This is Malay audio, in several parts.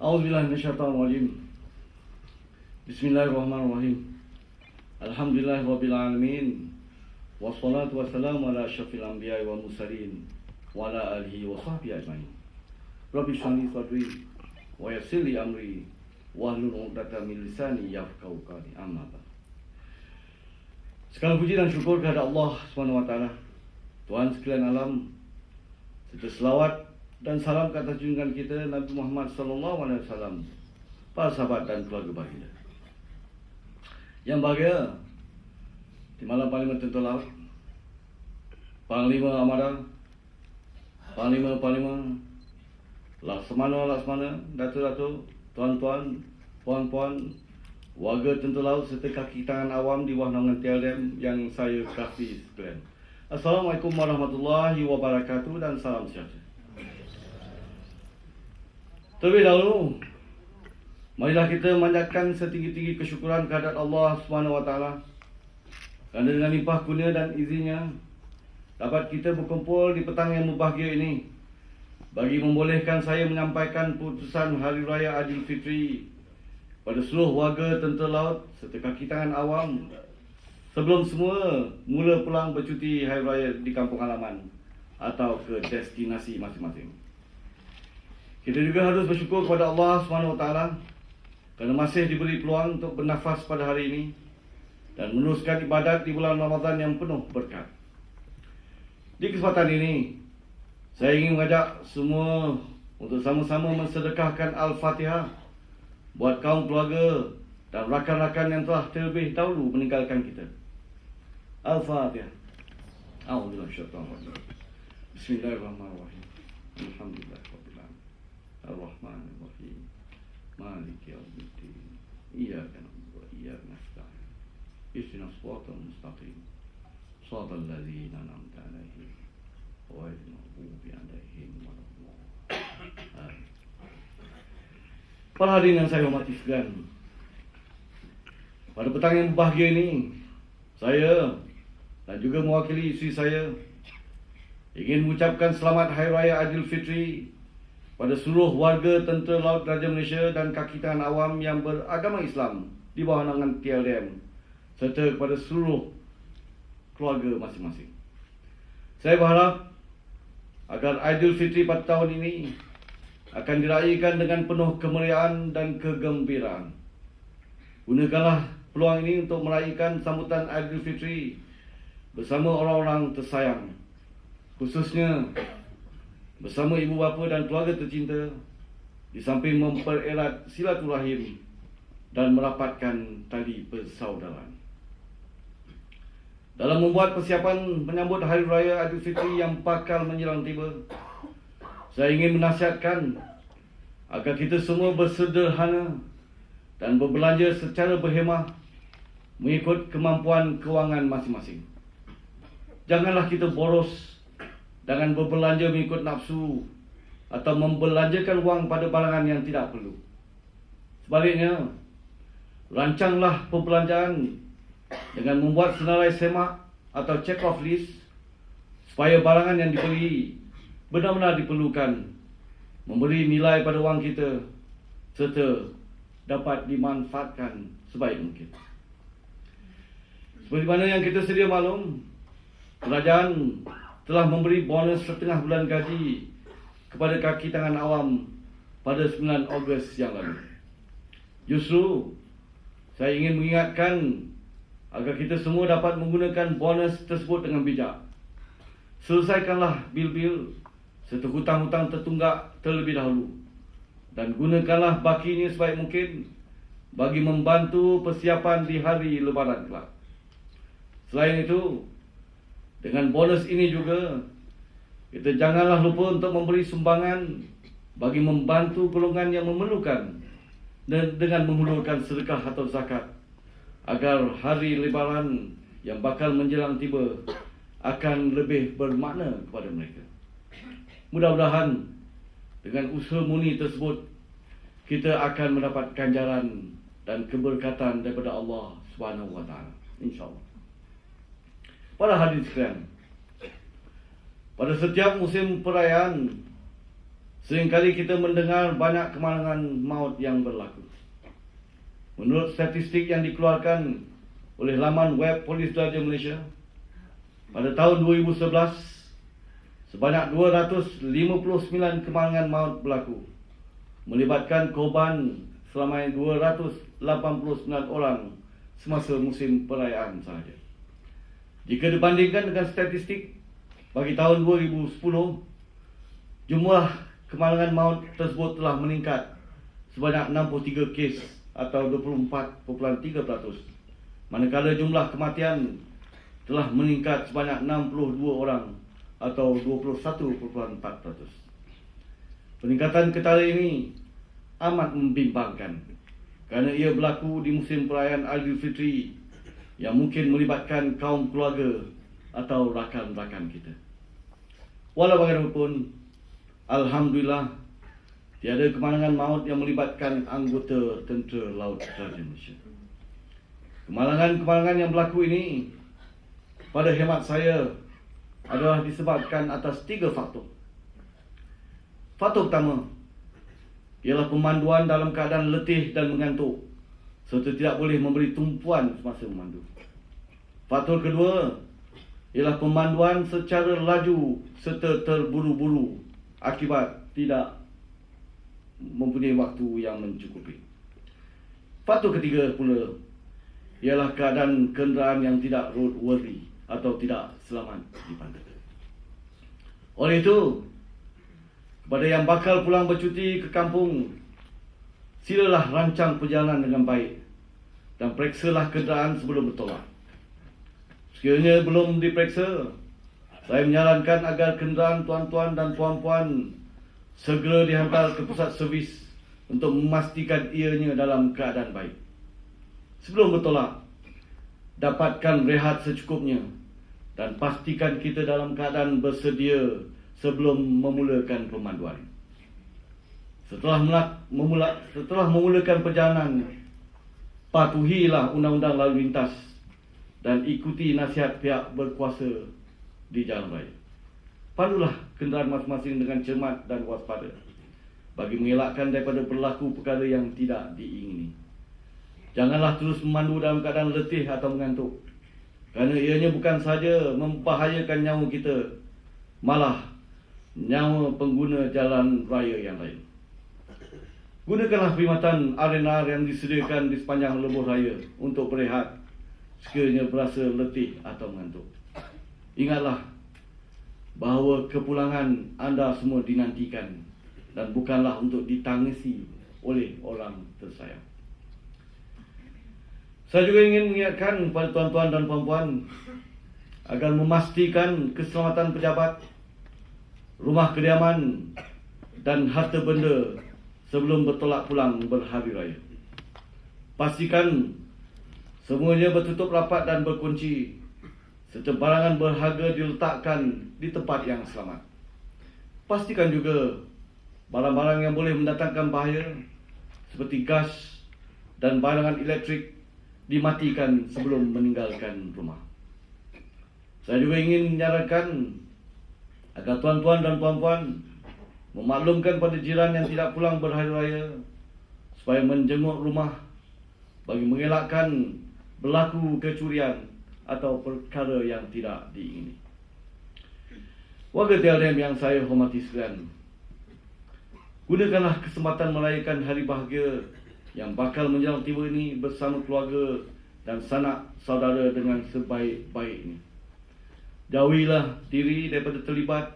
A'udzubillahi minasyaitonirrajim. Bismillahirrahmanirrahim. Alhamdulillahirabbil alamin. Wassalatu wassalamu ala asyrafil anbiya'i wal mursalin wa ala alihi wa sahbihi ajmain. Rabbi shrah li sadri wa yassir li amri wahlul 'uqdatam min lisani yafqahu qawli. Amma ba'd. Segala puji dan syukur kepada Allah Subhanahu wa taala, Tuhan sekalian alam, serta selawat dan salam ke atas junjungan kita Nabi Muhammad sallallahu alaihi wasallam, para sahabat dan keluarga baginda. Yang bahagia di malam Panglima Tentera Laut, Panglima Armada, Panglima, Laksamana, Datuk-datuk, tuan-tuan, puan-puan, warga Tentera Laut serta kaki tangan awam di bawah naungan TLM yang saya kasihi sekalian. Assalamualaikum warahmatullahi wabarakatuh dan salam sejahtera. Terlebih dahulu, marilah kita manjatkan setinggi-tinggi kesyukuran kehadirat Allah SWT kerana dengan limpah kurnia dan izinnya dapat kita berkumpul di petang yang berbahagia ini bagi membolehkan saya menyampaikan putusan Hari Raya Aidilfitri pada seluruh warga Tentera Laut serta kaki tangan awam sebelum semua mula pulang bercuti Hari Raya di kampung halaman atau ke destinasi masing-masing. Kita juga harus bersyukur kepada Allah SWT kerana masih diberi peluang untuk bernafas pada hari ini dan meneruskan ibadat di bulan Ramadan yang penuh berkat. Di kesempatan ini, saya ingin mengajak semua untuk sama-sama mensedekahkan Al-Fatihah buat kaum keluarga dan rakan-rakan yang telah terlebih dahulu meninggalkan kita. Al-Fatihah. A'udzubillahi minasyaitonir rajim. Bismillahirrahmanirrahim. Alhamdulillahirabbil alamin. Ar-Rahmanir-Rahim. Maliki yaumiddin. Iyyaka na'budu wa iyyaka nasta'in. Ihdinas siratal mustaqim. Shiratal ladzina an'amta 'alaihim ghairil maghdubi 'alaihim waladdallin. Para hadirin yang saya hormati sekalian, pada petang yang berbahagia ini, saya dan juga mewakili isteri saya ingin mengucapkan selamat Hari Raya Aidilfitri pada seluruh warga Tentera Laut Raja Malaysia dan kaki tangan awam yang beragama Islam di bawah naungan TLM serta kepada seluruh keluarga masing-masing. Saya berharap agar Aidilfitri pada tahun ini akan dirayakan dengan penuh kemeriahan dan kegembiraan. Gunakanlah peluang ini untuk merayakan sambutan Aidilfitri bersama orang-orang tersayang, khususnya bersama ibu bapa dan keluarga tercinta, di samping mempererat silaturahim dan merapatkan tali persaudaraan. Dalam membuat persiapan menyambut Hari Raya Aidilfitri yang bakal menjelang tiba, saya ingin menasihatkan agar kita semua bersederhana dan berbelanja secara berhemah mengikut kemampuan kewangan masing-masing. Janganlah kita boros dengan berbelanja mengikut nafsu atau membelanjakan wang pada barangan yang tidak perlu. Sebaliknya, rancanglah perbelanjaan dengan membuat senarai semak atau check off list supaya barangan yang dibeli benar-benar diperlukan, memberi nilai pada wang kita serta dapat dimanfaatkan sebaik mungkin. Seperti mana yang kita sedia maklum, kerajaan telah memberi bonus setengah bulan gaji kepada kaki tangan awam pada 9 Ogos yang lalu. Justru, saya ingin mengingatkan agar kita semua dapat menggunakan bonus tersebut dengan bijak. Selesaikanlah bil-bil serta hutang-hutang tertunggak terlebih dahulu dan gunakanlah bakinya sebaik mungkin bagi membantu persiapan di hari Lebaran kelak. Selain itu, dengan bonus ini juga, kita janganlah lupa untuk memberi sumbangan bagi membantu golongan yang memerlukan dan dengan menghulurkan sedekah atau zakat agar hari Lebaran yang bakal menjelang tiba akan lebih bermakna kepada mereka. Mudah-mudahan dengan usaha murni tersebut kita akan mendapat ganjaran dan keberkatan daripada Allah Subhanahu wa taala, insya-Allah. Para hadirin sekalian, pada setiap musim perayaan seringkali kita mendengar banyak kemalangan maut yang berlaku. Menurut statistik yang dikeluarkan oleh laman web Polis Diraja Malaysia, pada tahun 2011, sebanyak 259 kemalangan maut berlaku, melibatkan korban selamanya 289 orang semasa musim perayaan sahaja. Jika dibandingkan dengan statistik bagi tahun 2010, jumlah kemalangan maut tersebut telah meningkat sebanyak 63 kes atau 24.3%, manakala jumlah kematian telah meningkat sebanyak 62 orang atau 21.4%. Peningkatan ketara ini amat membimbangkan kerana ia berlaku di musim perayaan Aidilfitri yang mungkin melibatkan kaum keluarga atau rakan-rakan kita. Walau bagaimanapun, alhamdulillah, tiada kemalangan maut yang melibatkan anggota Tentera Laut Diraja Malaysia. Kemalangan-kemalangan yang berlaku ini, pada hemat saya, adalah disebabkan atas 3 faktor. Faktor pertama ialah pemanduan dalam keadaan letih dan mengantuk, serta tidak boleh memberi tumpuan semasa memandu. Faktor kedua ialah pemanduan secara laju serta terburu-buru akibat tidak mempunyai waktu yang mencukupi. Faktor ketiga pula ialah keadaan kenderaan yang tidak roadworthy atau tidak selamat di pantai. Oleh itu, kepada yang bakal pulang bercuti ke kampung, silalah rancang perjalanan dengan baik dan periksalah kenderaan sebelum bertolak. Sekiranya belum diperiksa, saya menyarankan agar kenderaan tuan-tuan dan puan-puan segera dihantar ke pusat servis untuk memastikan ianya dalam keadaan baik. Sebelum bertolak, dapatkan rehat secukupnya dan pastikan kita dalam keadaan bersedia sebelum memulakan pemanduan. Setelah memulakan perjalanan, patuhilah undang-undang lalu lintas dan ikuti nasihat pihak berkuasa di jalan raya. Pandulah kenderaan masing-masing dengan cermat dan waspada bagi mengelakkan daripada berlaku perkara yang tidak diingini. Janganlah terus memandu dalam keadaan letih atau mengantuk, kerana ianya bukan sahaja membahayakan nyawa kita, malah nyawa pengguna jalan raya yang lain. Gunakanlah perkhidmatan arena yang disediakan di sepanjang lebuh raya untuk berehat sekiranya berasa letih atau mengantuk. Ingatlah bahawa kepulangan anda semua dinantikan dan bukanlah untuk ditangisi oleh orang tersayang. Saya juga ingin mengingatkan kepada tuan-tuan dan puan-puan agar memastikan keselamatan pejabat, rumah kediaman dan harta benda sebelum bertolak pulang berhari raya. Pastikan semuanya bertutup rapat dan berkunci, serta barangan berharga diletakkan di tempat yang selamat. Pastikan juga barang-barang yang boleh mendatangkan bahaya seperti gas dan barangan elektrik dimatikan sebelum meninggalkan rumah. Saya juga ingin menyarankan agar tuan-tuan dan puan-puan memaklumkan pada jiran yang tidak pulang berhari raya supaya menjenguk rumah bagi mengelakkan berlaku kecurian atau perkara yang tidak diingini. Warga TLM yang saya hormati sekalian, gunakanlah kesempatan merayakan hari bahagia yang bakal menjelang tiba ini bersama keluarga dan sanak saudara dengan sebaik-baiknya. Jauhilah diri daripada terlibat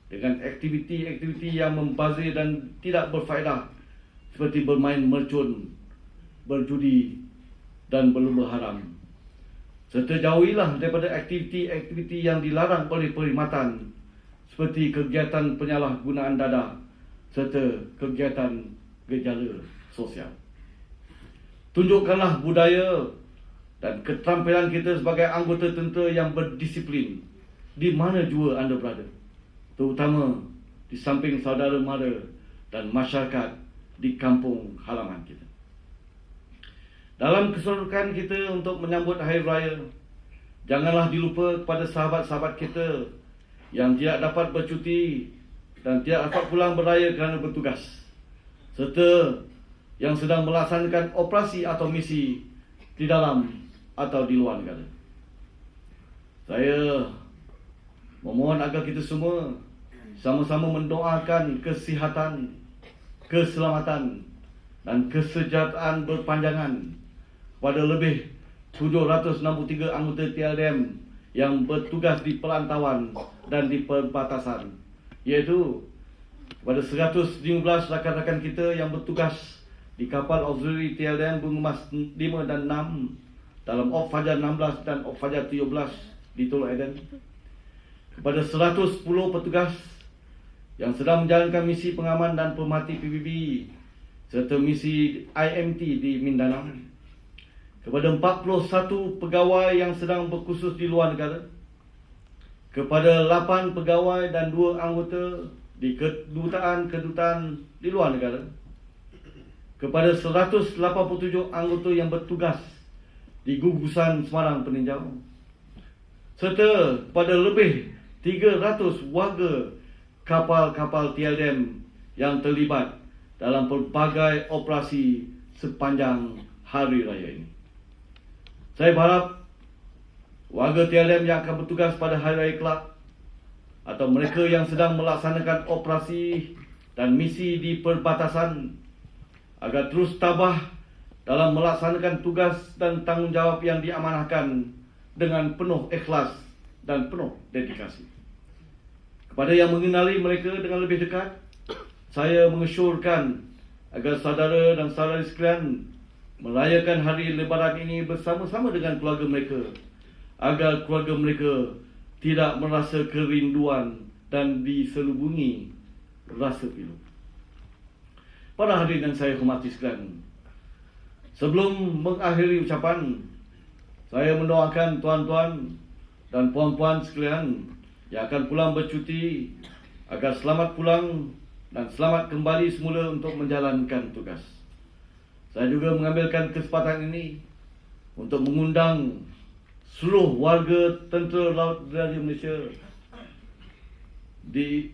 dengan aktiviti-aktiviti yang membazir dan tidak berfaedah seperti bermain mercun, berjudi dan berlumba haram. Serta jauhilah daripada aktiviti-aktiviti yang dilarang oleh perkhidmatan seperti kegiatan penyalahgunaan dadah serta kegiatan gejala sosial. Tunjukkanlah budaya dan keterampilan kita sebagai anggota tentera yang berdisiplin di mana jua anda berada, terutama di samping saudara mara dan masyarakat di kampung halaman kita. Dalam keserokan kita untuk menyambut Hari Raya, janganlah dilupa kepada sahabat-sahabat kita yang tidak dapat bercuti dan tidak dapat pulang beraya kerana bertugas, serta yang sedang melaksanakan operasi atau misi di dalam atau di luar negara. Saya memohon agar kita semua sama-sama mendoakan kesihatan, keselamatan dan kesejahteraan berpanjangan kepada lebih 763 anggota TLDM yang bertugas di perantauan dan di perbatasan, iaitu kepada 115 rakan-rakan kita yang bertugas di kapal auxiliary TLDM Bunga Emas 5 dan 6 dalam Op Fajar 16 dan Op Fajar 17 di Teluk Aden, kepada 110 petugas yang sedang menjalankan misi pengaman dan pemerhati PBB serta misi IMT di Mindanao, kepada 41 pegawai yang sedang berkursus di luar negara, kepada 8 pegawai dan 2 anggota di kedutaan di luar negara, kepada 187 anggota yang bertugas di gugusan Semarang Peninjau, serta kepada lebih 300 warga kapal-kapal TLDM yang terlibat dalam pelbagai operasi sepanjang hari raya ini. Saya berharap warga TLDM yang akan bertugas pada hari raya kelak atau mereka yang sedang melaksanakan operasi dan misi di perbatasan agar terus tabah dalam melaksanakan tugas dan tanggungjawab yang diamanahkan dengan penuh ikhlas dan penuh dedikasi. Kepada yang mengenali mereka dengan lebih dekat, saya mengesyorkan agar saudara dan saudari sekalian merayakan hari Lebaran ini bersama-sama dengan keluarga mereka, agar keluarga mereka tidak merasa kerinduan dan diselubungi rasa pilu. Para hadirin yang saya hormati sekalian, sebelum mengakhiri ucapan, saya mendoakan tuan-tuan dan puan-puan sekalian yang akan pulang bercuti agar selamat pulang dan selamat kembali semula untuk menjalankan tugas. Saya juga mengambilkan kesempatan ini untuk mengundang seluruh warga Tentera Laut Diraja Malaysia,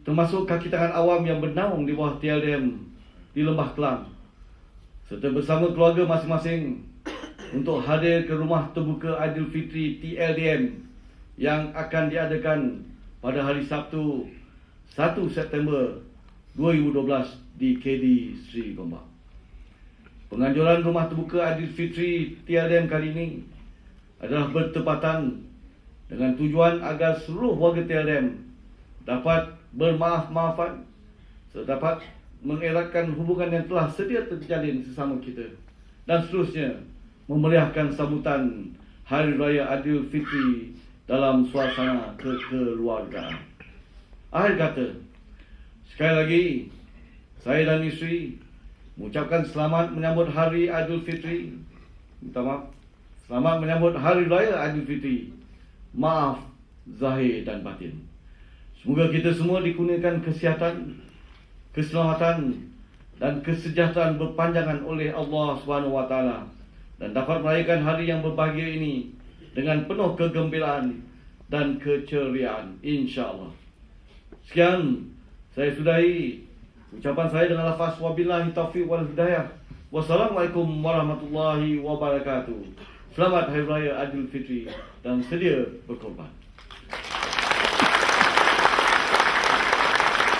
termasuk kaki tangan awam yang bernaung di bawah TLDM di Lembah Kelang, serta bersama keluarga masing-masing untuk hadir ke rumah terbuka Aidilfitri TLDM yang akan diadakan pada hari Sabtu 1 September 2012 di KD Sri Gombak. Penganjuran rumah terbuka Aidilfitri TLDM kali ini adalah bertepatan dengan tujuan agar seluruh warga TLDM dapat bermaaf-maafan serta dapat mengeratkan hubungan yang telah sedia terjalin sesama kita, dan seterusnya memeriahkan sambutan Hari Raya Aidilfitri dalam suasana kekeluargaan. Akhir kata, sekali lagi saya dan isteri mengucapkan selamat menyambut Hari Aidilfitri. Minta maaf, selamat menyambut Hari Raya Aidilfitri. Maaf zahir dan batin. Semoga kita semua dikurniakan kesihatan, keselamatan dan kesejahteraan berpanjangan oleh Allah SWT dan dapat merayakan hari yang berbahagia ini dengan penuh kegembiraan dan keceriaan, insya-Allah. Sekian saya sudahi ucapan saya dengan lafaz wabillahi taufiq wal hidayah. Wassalamualaikum warahmatullahi wabarakatuh. Selamat Hari Raya Aidilfitri dan sedia berkorban.